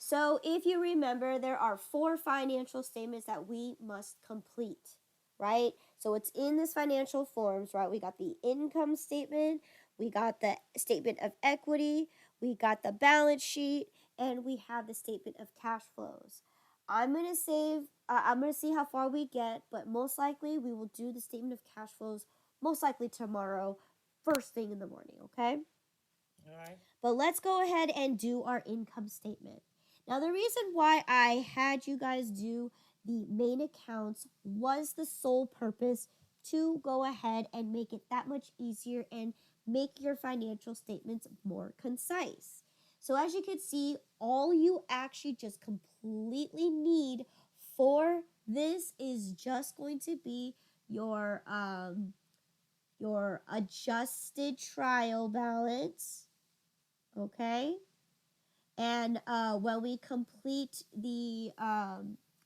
So if you remember, there are 4 financial statements that we must complete, right? So it's in this financial forms, right? We got the income statement, we got the statement of equity, we got the balance sheet, and we have the statement of cash flows. I'm gonna see how far we get, but most likely we will do the statement of cash flows most likely tomorrow, first thing in the morning, okay? All right. But let's go ahead and do our income statement. Now, the reason why I had you guys do the main accounts was the sole purpose to go ahead and make it that much easier and make your financial statements more concise. So, as you can see, all you actually just completely need for this is just going to be your adjusted trial balance, okay? And when we complete the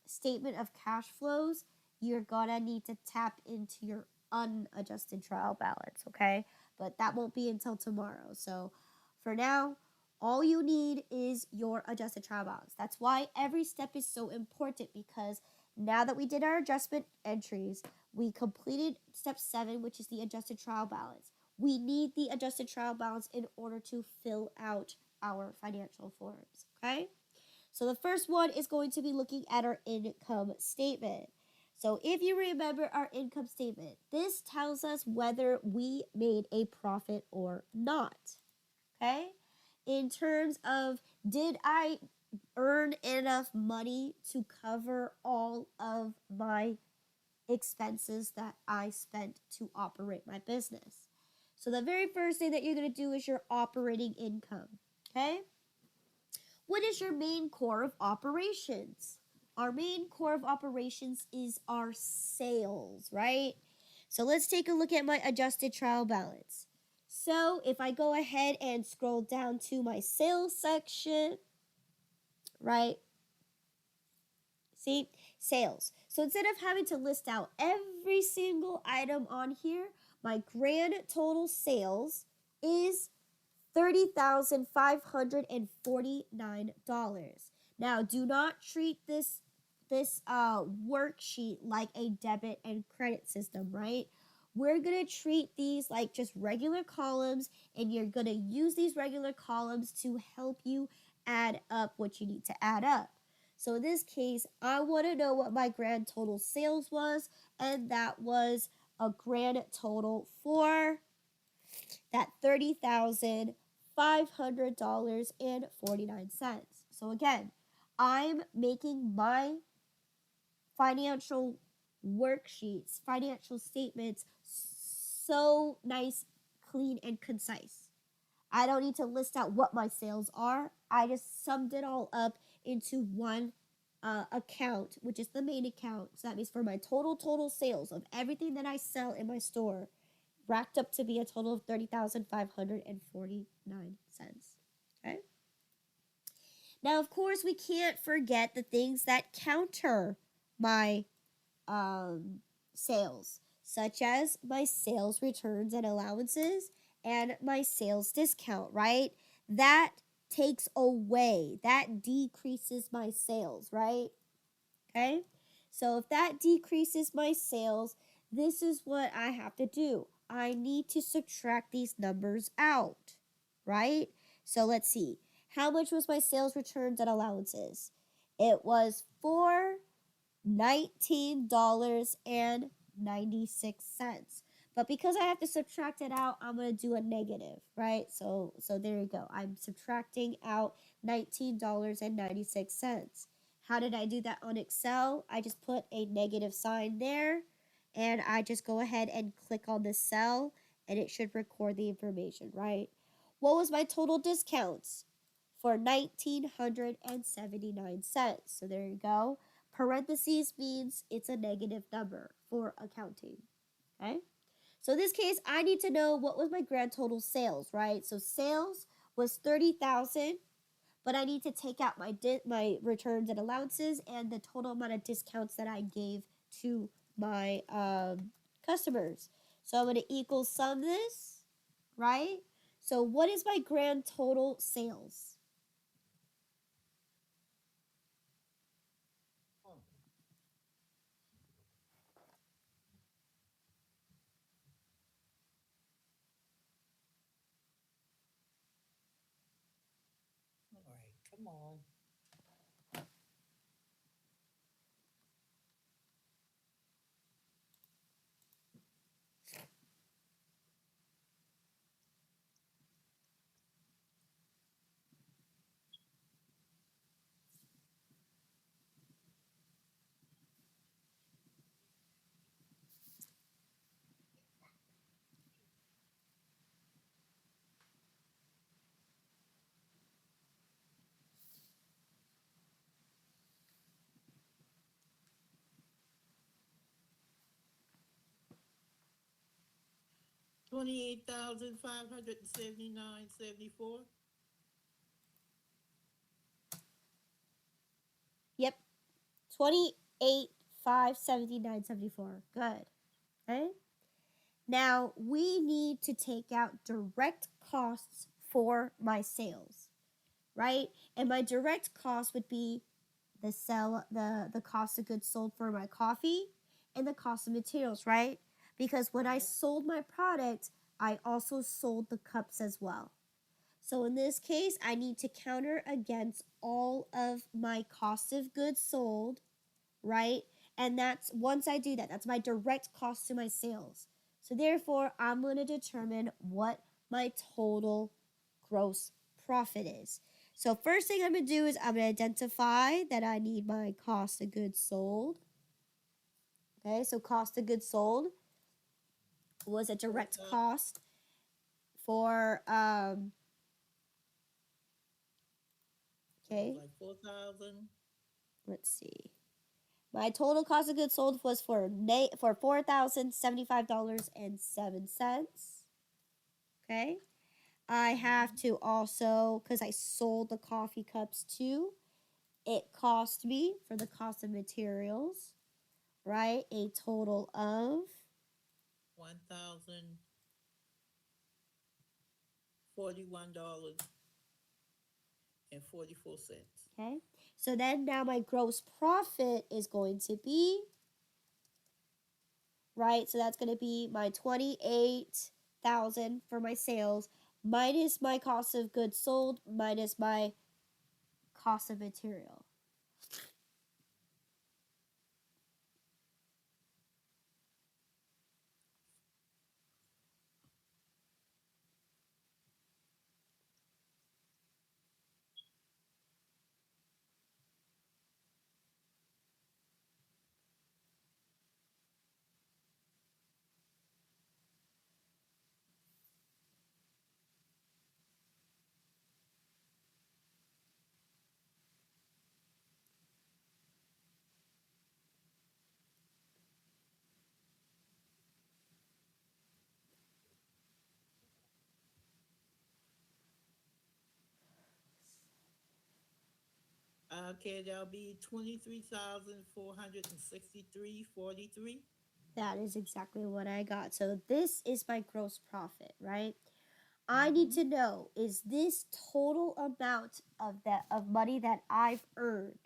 statement of cash flows, you're gonna need to tap into your unadjusted trial balance, okay? But that won't be until tomorrow. So for now, all you need is your adjusted trial balance. That's why every step is so important, because now that we did our adjustment entries, we completed step 7, which is the adjusted trial balance. We need the adjusted trial balance in order to fill out our financial forms, okay? So the first one is going to be looking at our income statement. So if you remember our income statement, this tells us whether we made a profit or not, okay? In terms of, did I earn enough money to cover all of my expenses that I spent to operate my business? So the very first thing that you're going to do is your operating income, okay? What is your main core of operations? Our main core of operations is our sales, right? So let's take a look at my adjusted trial balance. So if I go ahead and scroll down to my sales section, right? See, sales. So instead of having to list out every single item on here, my grand total sales is $30,549. Now, do not treat this worksheet like a debit and credit system, right? We're gonna treat these like just regular columns, and you're gonna use these regular columns to help you add up what you need to add up. So in this case, I want to know what my grand total sales was, and that was a grand total for that $30,500.49. So again, I'm making my financial worksheets, financial statements so nice, clean, and concise. I don't need to list out what my sales are. I just summed it all up into one account, which is the main account. So that means for my total sales of everything that I sell in my store, racked up to be a total of $30,549. Okay. Now, of course, we can't forget the things that counter my sales, such as my sales returns and allowances and my sales discount, right? That takes away, that decreases my sales, right? Okay? So if that decreases my sales, this is what I have to do. I need to subtract these numbers out, right? So let's see. How much was my sales returns and allowances? It was for $19.96. But because I have to subtract it out, I'm going to do a negative, right? So there you go. I'm subtracting out $19.96. How did I do that on Excel? I just put a negative sign there, and I just go ahead and click on the cell, and it should record the information, right? What was my total discounts? For 1979 cents. So there you go. Parentheses means it's a negative number for accounting. Okay? So in this case, I need to know what was my grand total sales, right? So sales was 30,000, but I need to take out my returns and allowances and the total amount of discounts that I gave to my customers. So I'm going to equal sum this, right? So what is my grand total sales? Come on. 28,579.74. Yep. 28,579.74. Good. Okay. Now we need to take out direct costs for my sales, right? And my direct cost would be the cost of goods sold for my coffee and the cost of materials, right? Because when I sold my product, I also sold the cups as well. So in this case, I need to counter against all of my cost of goods sold, right? And that's once I do that, that's my direct cost to my sales. So therefore, I'm going to determine what my total gross profit is. So first thing I'm going to do is I'm going to identify that I need my cost of goods sold. Okay, so cost of goods sold was a direct cost for okay, Like 4,000. let's see. My total cost of goods sold was for $4,075.07. Okay. I have to also, because I sold the coffee cups too, it cost me for the cost of materials, right? A total of $1,041.44. okay. So then now my gross profit is going to be right. So that's going to be my 28,000 for my sales minus my cost of goods sold minus my cost of material. Okay, that'll be 23,463.43. That is exactly what I got. So this is my gross profit, right? I need Mm-hmm. to know, is this total amount of money that I've earned,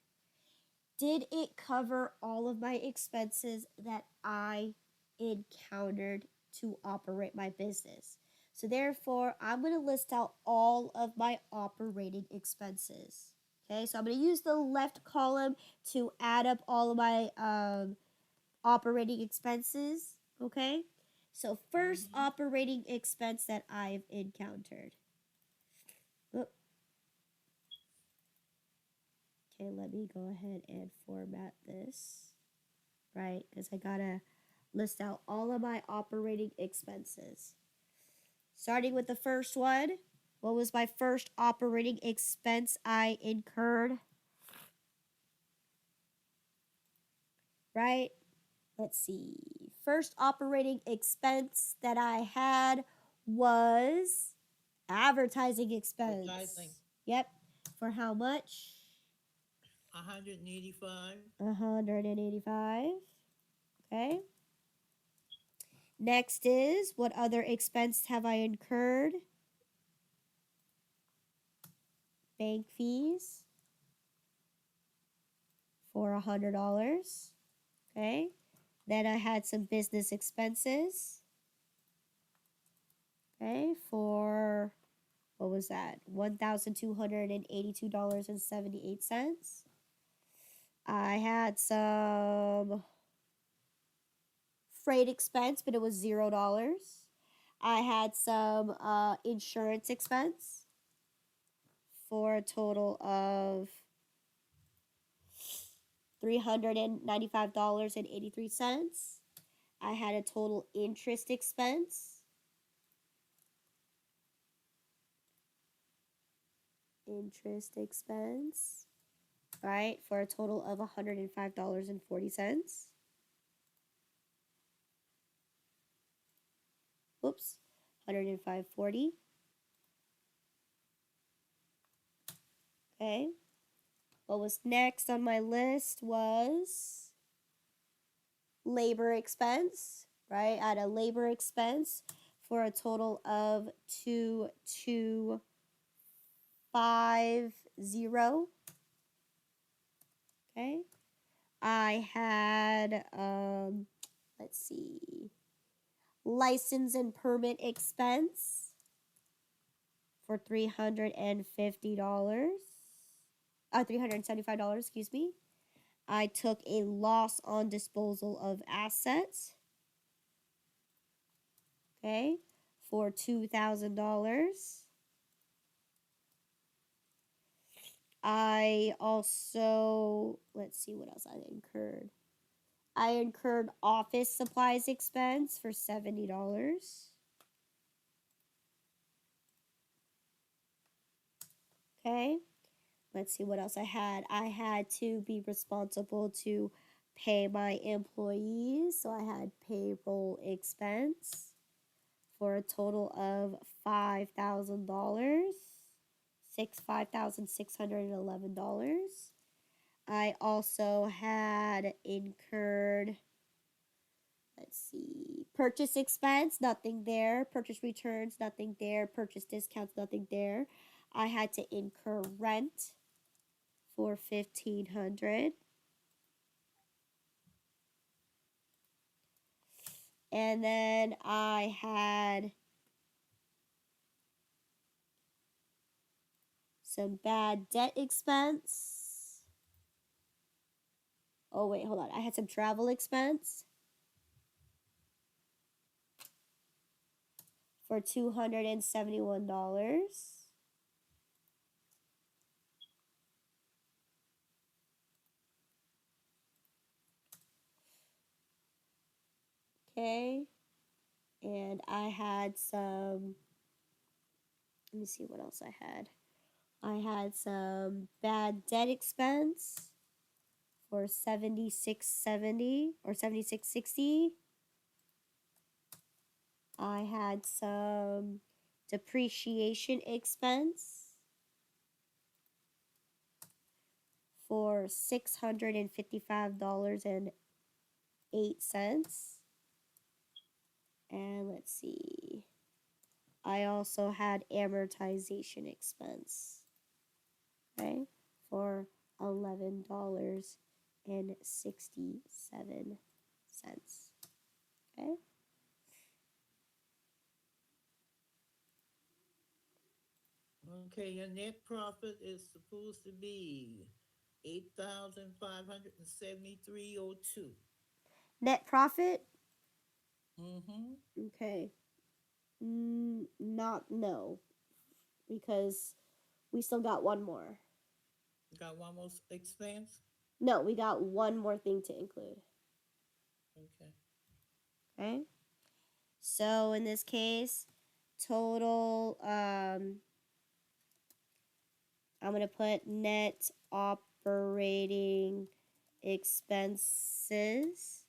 did it cover all of my expenses that I encountered to operate my business? So therefore, I'm going to list out all of my operating expenses. Okay, so I'm going to use the left column to add up all of my operating expenses. Okay, so first Mm-hmm. operating expense that I've encountered. Oop. Okay, let me go ahead and format this, right? Because I gotta list out all of my operating expenses. Starting with the first one, what was my first operating expense I incurred? Right? Let's see. First operating expense that I had was advertising Advertising. expense. Yep. For how much? 185. 185. Okay. Next is, what other expense have I incurred? Bank fees for $100. Okay. Then I had some business expenses. Okay. For what was that? $1,282.78. I had some freight expense, but it was $0. I had some insurance expense for a total of $395.83. I had a total interest expense. Right, for a total of $105.40. Oops, 105.40. Okay. What was next on my list was labor expense, right? I had a labor expense for a total of 2250. Okay. I had let's see, license and permit expense for $350. $375, excuse me. I took a loss on disposal of assets, okay, for $2,000. I also, let's see what else I incurred. I incurred office supplies expense for $70. Okay, let's see what else I had. I had to be responsible to pay my employees, so I had payroll expense for a total of $5,000. $5,611. I also had incurred, let's see, purchase expense, nothing there. Purchase returns, nothing there. Purchase discounts, nothing there. I had to incur rent for $1,500. And then I had some bad debt expense. Oh, wait, hold on. I had some travel expense for $271. Okay. And I had some, let me see what else I had. I had some bad debt expense for $76.70 or $76.60. I had some depreciation expense for $655.08. And let's see. I also had amortization expense, okay, for $11.67. Okay. Okay, your net profit is supposed to be 8,573.02. Net profit? Mm-hmm. Okay. Not, no, because we still got one more. Got one more expense? No, we got one more thing to include. Okay. Okay. So in this case, total, I'm going to put net operating expenses,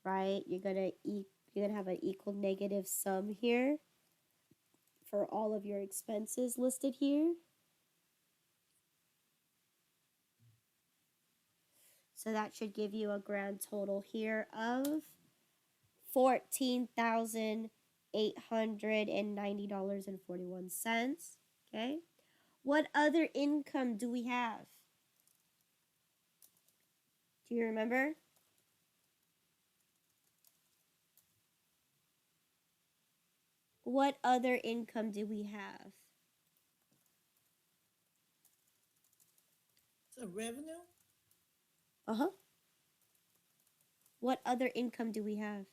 right? You're going to have an equal negative sum here for all of your expenses listed here. So that should give you a grand total here of $14,890.41. Okay. What other income do we have? Do you remember? What other income do we have? So revenue? Uh-huh. What other income do we have?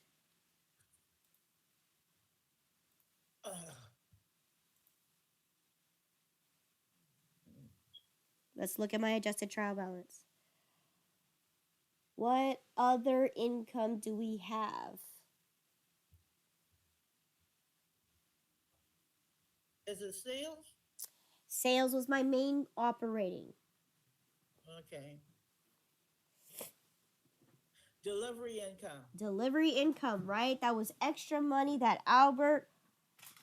Uh, Let's look at my adjusted trial balance. What other income do we have? is it sales? Sales was my main operating. Okay. Delivery income. Delivery income, right? That was extra money that Albert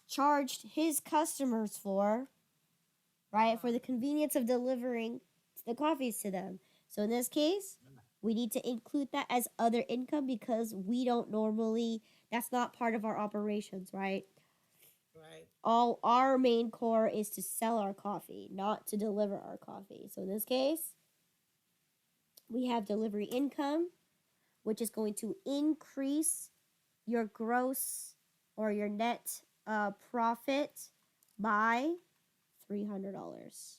charged his customers for, right? For the convenience of delivering the coffees to them. So in this case, we need to include that as other income because we don't normally, that's not part of our operations, right? Right. All our main core is to sell our coffee, not to deliver our coffee. So in this case, we have delivery income, which is going to increase your gross or your net profit by $300,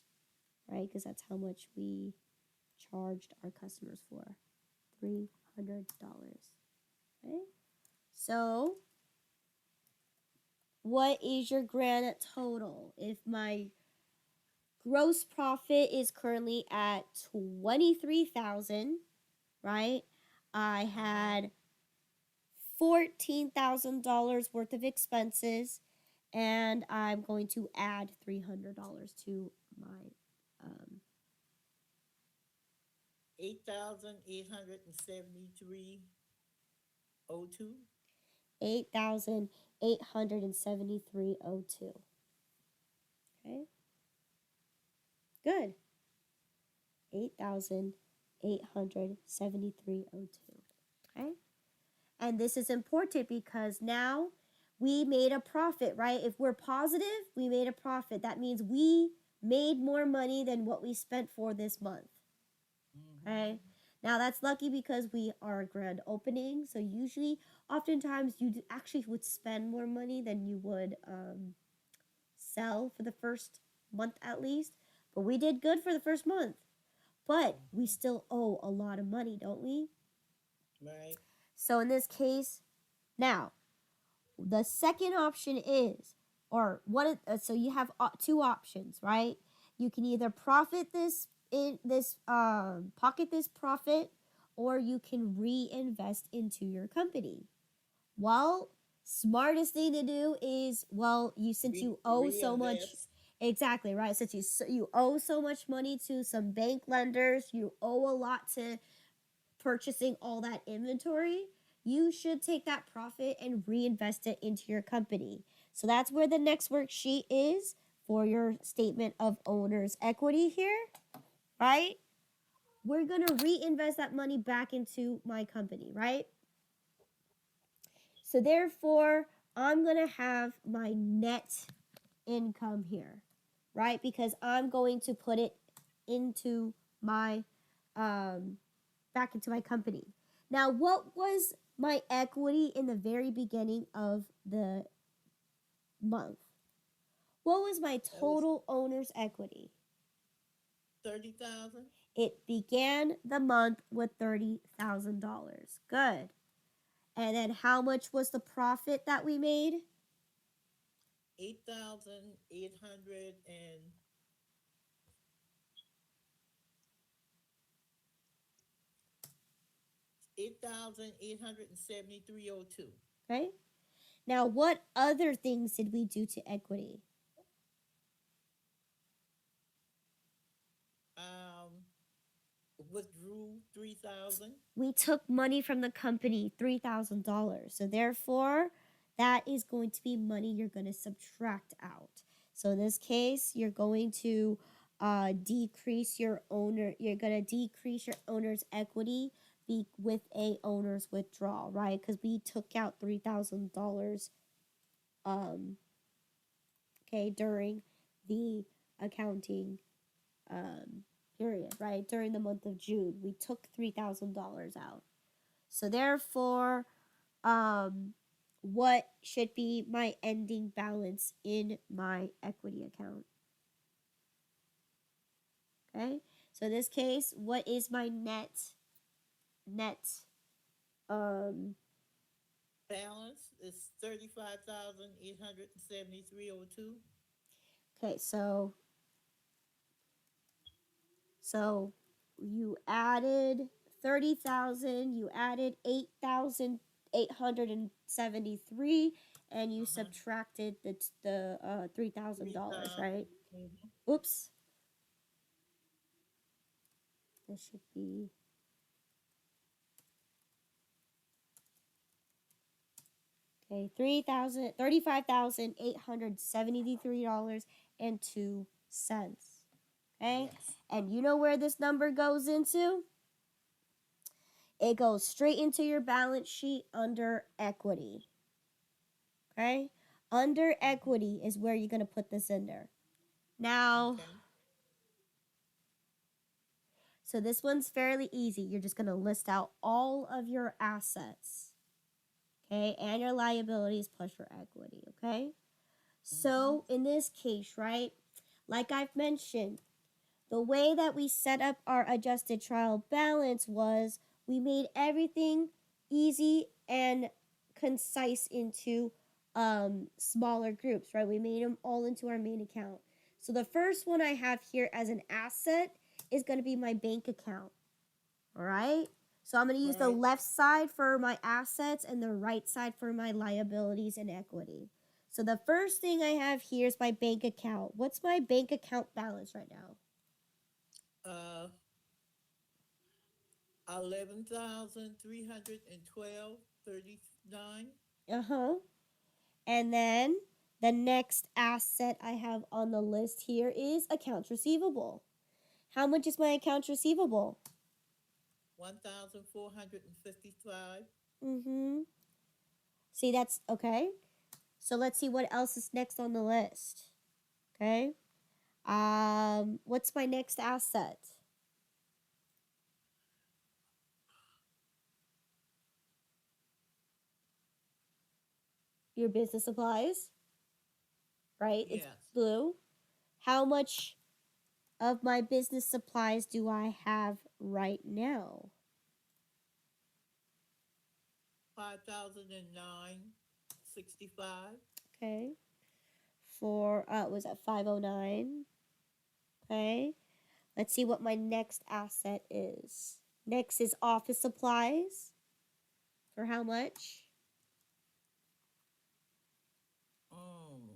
right? Because that's how much we charged our customers for, $300. Okay. So, what is your grand total? If my gross profit is currently at 23,000, right? I had $14,000 worth of expenses, and I'm going to add $300 to my 8,873.02. 8,873.02. Okay, good. 8,873.02. Okay, and this is important because now we made a profit, right? If we're positive, we made a profit. That means we made more money than what we spent for this month. Okay. Now that's lucky because we are a grand opening. So usually, oftentimes, you actually would spend more money than you would sell for the first month at least. But we did good for the first month. But we still owe a lot of money, don't we? Right. So in this case, now the second option is, or what? So you have two options, right? You can either profit this in this pocket this profit, or you can reinvest into your company. Well, smartest thing to do is, well, since you owe so much, Reinvest. exactly right. Since you owe so much money to some bank lenders, you owe a lot to purchasing all that inventory, you should take that profit and reinvest it into your company. So that's where the next worksheet is for your statement of owner's equity here, right? We're going to reinvest that money back into my company, right? So therefore, I'm going to have my net income here, right? Because I'm going to put it into my back into my company. Now, what was my equity in the very beginning of the month? What was my total owner's equity? 30,000. It began the month with $30,000. Good. And then how much was the profit that we made? 8,800 and 8,873.02. Okay. Now, what other things did we do to equity? Withdrew 3,000. We took money from the company, $3,000. So therefore, that is going to be money you're going to subtract out. So in this case, you're going to decrease your owner. You're going to decrease your owner's equity with a owner's withdrawal, right? Because we took out $3,000. Okay, during the accounting period, right? During the month of June, we took $3,000 out. So therefore, what should be my ending balance in my equity account? Okay, So in this case, what is my net um Balance is 35,873.02. okay, so you added 30,000, you added 8,873, and you Uh-huh. subtracted the $3,000, 3,000. right? Mhm. Oops. This should be okay, $35,873.02. Okay? Yes. And you know where this number goes into? It goes straight into your balance sheet under equity. Okay? Under Mhm. equity is where you're going to put this in there. Now, Okay. so this one's fairly easy. You're just going to list out all of your assets, okay, and your liabilities plus your equity, okay? Mm-hmm. So in this case, right, like I've mentioned, the way that we set up our adjusted trial balance was we made everything easy and concise into smaller groups, right? We made them all into our main account. So the first one I have here as an asset is going to be my bank account, all right? So I'm going to use the Right. left side for my assets and the right side for my liabilities and equity. So the first thing I have here is my bank account. What's my bank account balance right now? Uh, 11,312.39. Uh-huh. And then the next asset I have on the list here is accounts receivable. How much is my accounts receivable? 1,455. Mm-hmm. See, that's okay. So let's see what else is next on the list. Okay. What's my next asset? Your business supplies, right? It's Yes. blue. How much of my business supplies do I have right now? 5,009.65. Okay. For was that 509? Okay. Let's see what my next asset is. Next is office supplies. For how much? Um,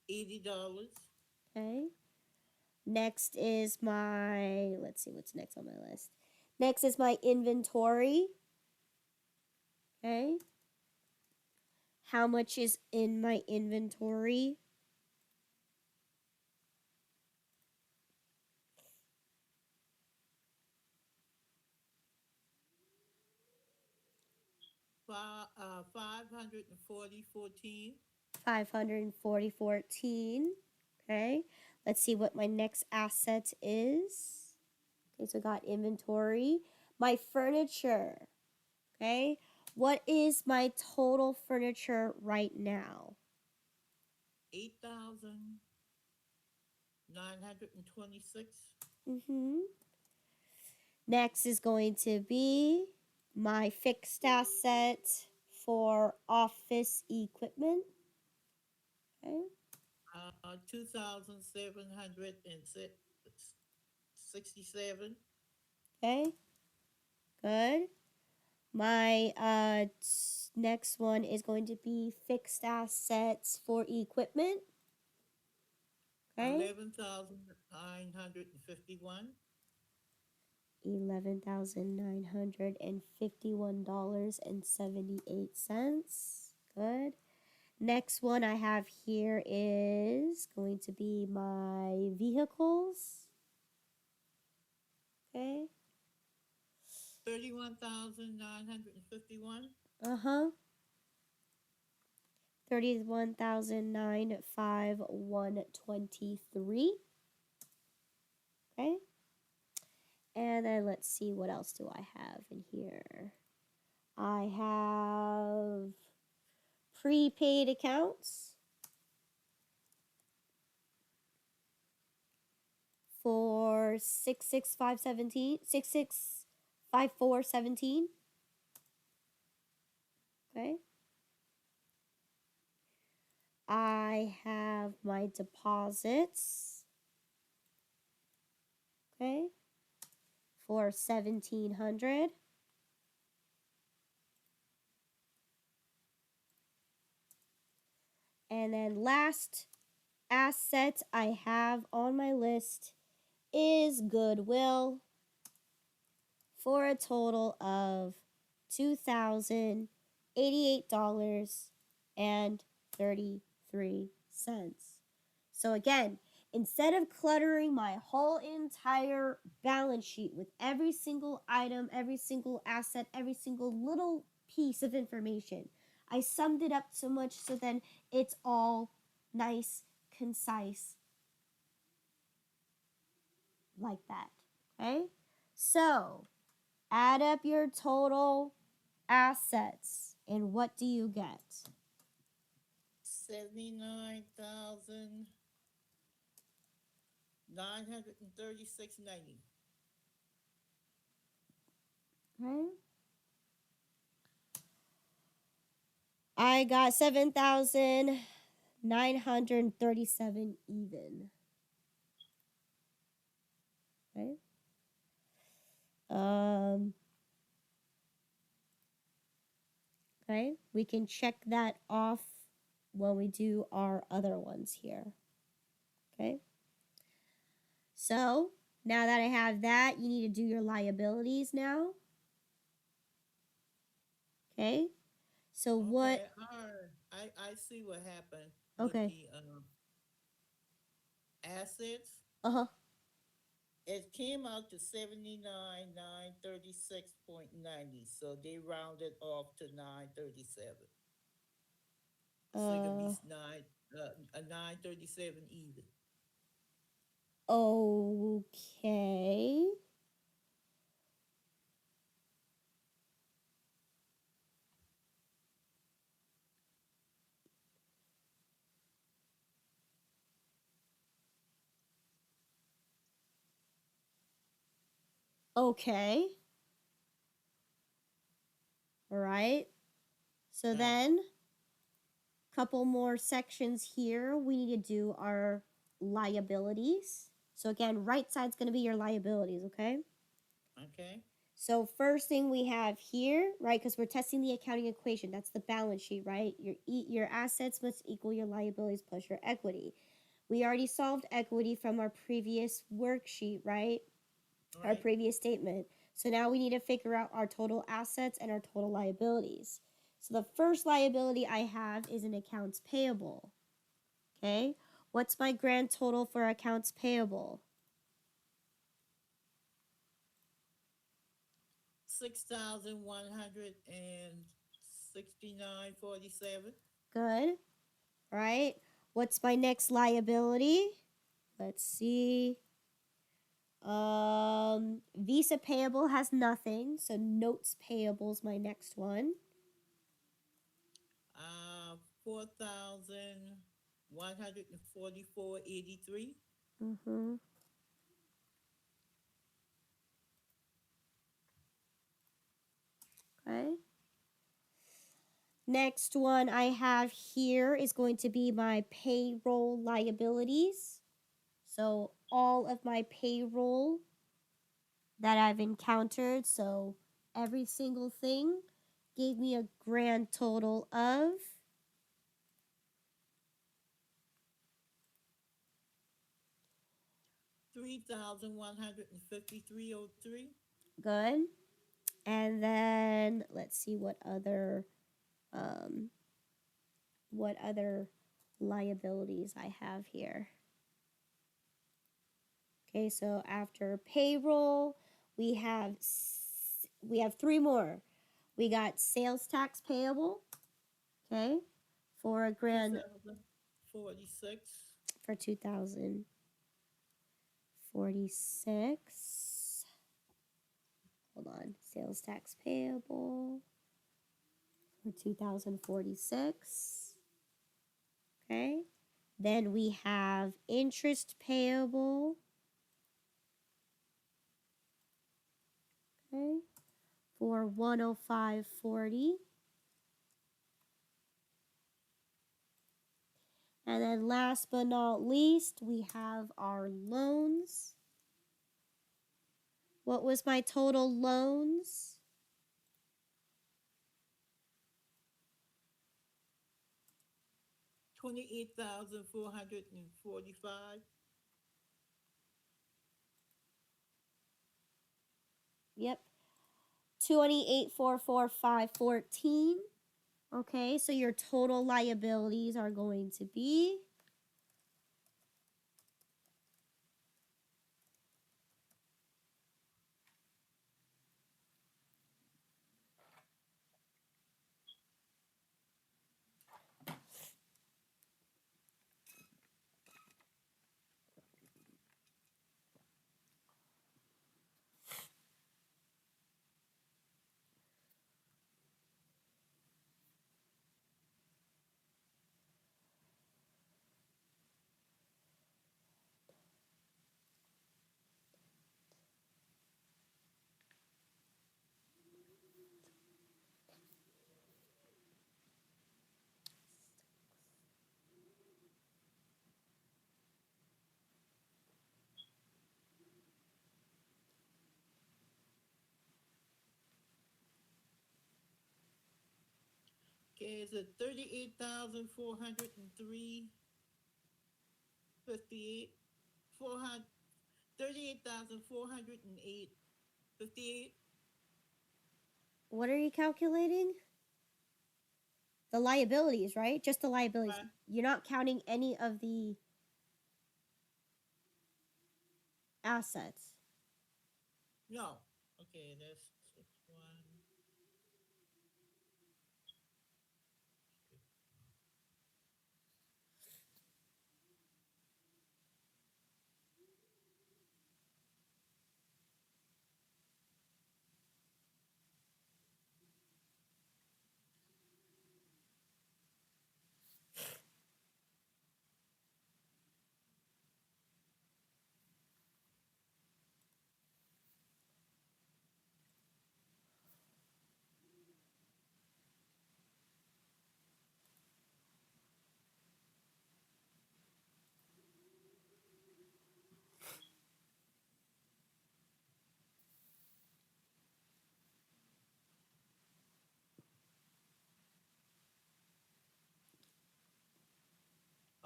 $80. Okay. Next is my, let's see what's next on my list. Next is my inventory. Okay. How much is in my inventory? Five, 540.14. 540.14. Okay. Let's see what my next asset is. Okay, so I got inventory. My furniture. Okay. What is my total furniture right now? 8,926. Mm-hmm. Next is going to be my fixed asset for office equipment. Okay. 2,767. Okay. Good. My next one is going to be fixed assets for equipment. Okay. 11,951. $11,951.78. Good. Next one I have here is going to be my vehicles. Okay. 31,951. Uh-huh. 31,951.23. Okay. And then let's see, what else do I have in here? I have prepaid accounts. for 665417. Okay. I have my deposits, okay, for 1700. And then last asset I have on my list is goodwill for a total of $2,088.33. So again, instead of cluttering my whole entire balance sheet with every single item, every single asset, every single little piece of information, I summed it up so much so then it's all nice, concise, like that. Okay? So, add up your total assets, and what do you get? 79,936.90. Okay. I got 7,937 even. Okay. Okay, we can check that off when we do our other ones here. Okay. So, now that I have that, you need to do your liabilities now. Okay. So what? Okay, I see what happened with Okay. the assets. Uh-huh. It came out to 79,936.90. So they rounded off to 937. So it could be Uh, 937 even. okay. Okay. All right. So then, couple more sections here. We need to do our liabilities. So again, right side's going to be your liabilities, okay? Okay. So first thing we have here, right, because we're testing the accounting equation, that's the balance sheet, right? Your assets must equal your liabilities plus your equity. We already solved equity from our previous worksheet, right? Our Right. previous statement. So now we need to figure out our total assets and our total liabilities. So the first liability I have is an accounts payable. Okay? What's my grand total for accounts payable? 6,169.47. Good. All right. What's my next liability? Let's see. Visa payable has nothing, so notes payable is my next one. 4,144.83. Mm-hmm. Okay. Next one I have here is going to be my payroll liabilities. So all of my payroll that I've encountered, so every single thing gave me a grand total of 3,153.03. good. And then let's see um, what other liabilities I have here. Okay, so after payroll, we have three more. We got sales tax payable, okay, for a grand 2,046. for 2046. Hold on, sales tax payable for 2046. Okay. Then we have interest payable Okay, for 105.40. And then last but not least, we have our loans. What was my total loans? $28,445. Yep. 28,445.14. Okay, so your total liabilities are going to be Okay, is it 38,403.58? 400, 38,408.58. what are you calculating? The liabilities, right? Just the liabilities. Right? You're not counting any of the assets. No. Okay, that's 6-1.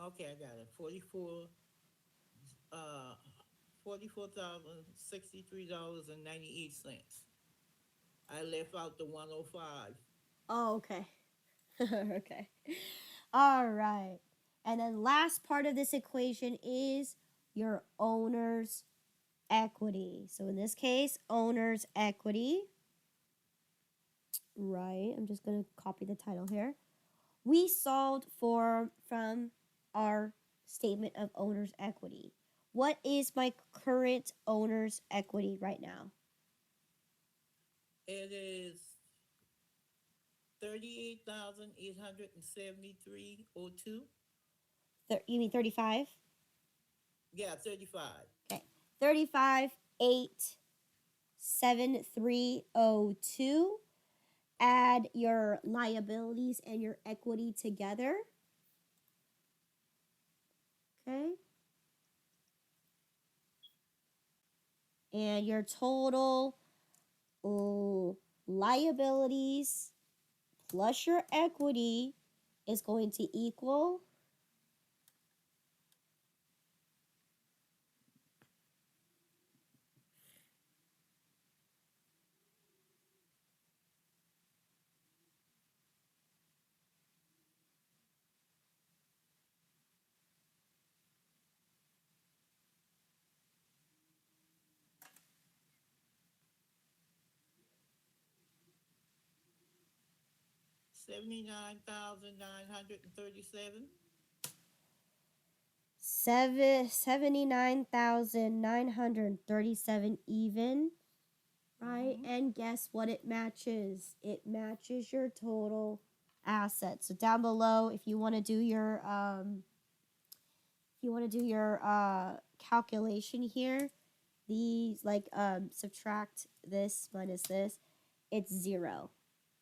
Okay, I got it. Uh, $44,063.98. I left out the 105. Oh, okay. Okay. All right. And then last part of this equation is your owner's equity. So in this case, owner's equity. Right. I'm just going to copy the title here. We solved from our statement of owner's equity. What is my current owner's equity right now? It is 38,873.02. You mean 35? Yeah, 35. Okay. 35,873.02. Add your liabilities and your equity together. Okay. And your total liabilities plus your equity is going to equal 79,937. 79,937 even, right? Mm-hmm. And guess what it matches? It matches your total assets. So down below, if you want to do your calculation here, these, like, subtract this minus this, it's 0.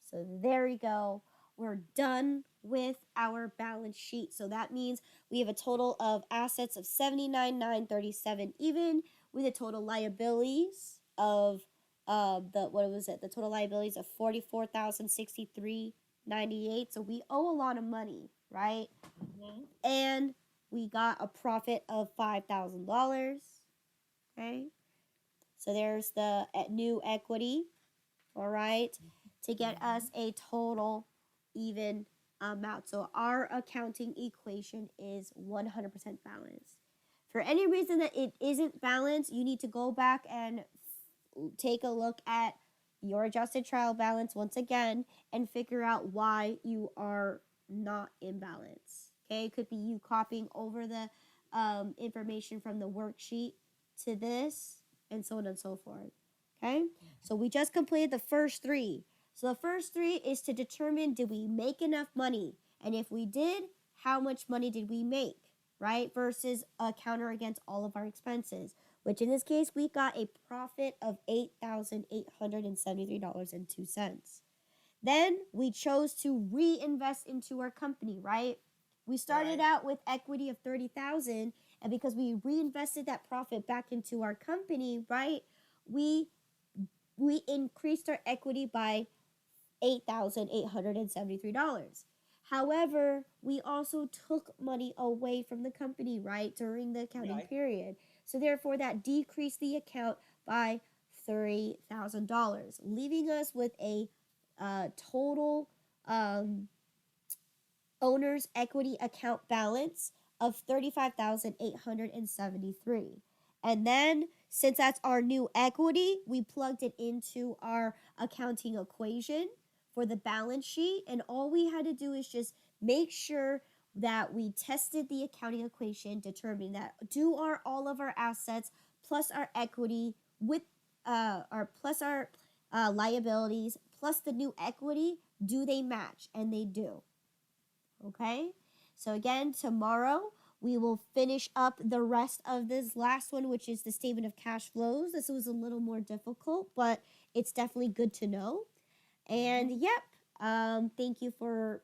So there we go. We're done with our balance sheet. So that means we have a total of assets of 79,937, even with a total liabilities of the total liabilities of 44,063.98. So we owe a lot of money, right? Mm-hmm. And we got a profit of $5,000. Okay, so there's the new equity. All right, to get us a total even amount. So our accounting equation is 100% balanced. For any reason that it isn't balanced, you need to go back and take a look at your adjusted trial balance once again and figure out why you are not in balance. Okay, it could be you copying over the information from the worksheet to this, and so on and so forth. Okay, so we just completed the first 3. So the first 3 is to determine, did we make enough money? And if we did, how much money did we make, right? Versus a counter against all of our expenses, which in this case, we got a profit of $8,873.02. Then we chose to reinvest into our company, right? We started out with equity of 30,000, and because we reinvested that profit back into our company, right? We increased our equity by $8,873. However, we also took money away from the company, right, during the accounting period. So therefore, that decreased the account by $30,000, leaving us with a total owner's equity account balance of 35,873. And then, since that's our new equity, we plugged it into our accounting equation for the balance sheet. And all we had to do is just make sure that we tested the accounting equation, determining that do all of our assets plus our equity with our liabilities plus the new equity, do they match? And they do. Okay, so again, tomorrow we will finish up the rest of this last one, which is the statement of cash flows. This was a little more difficult, but it's definitely good to know. And yep, thank you for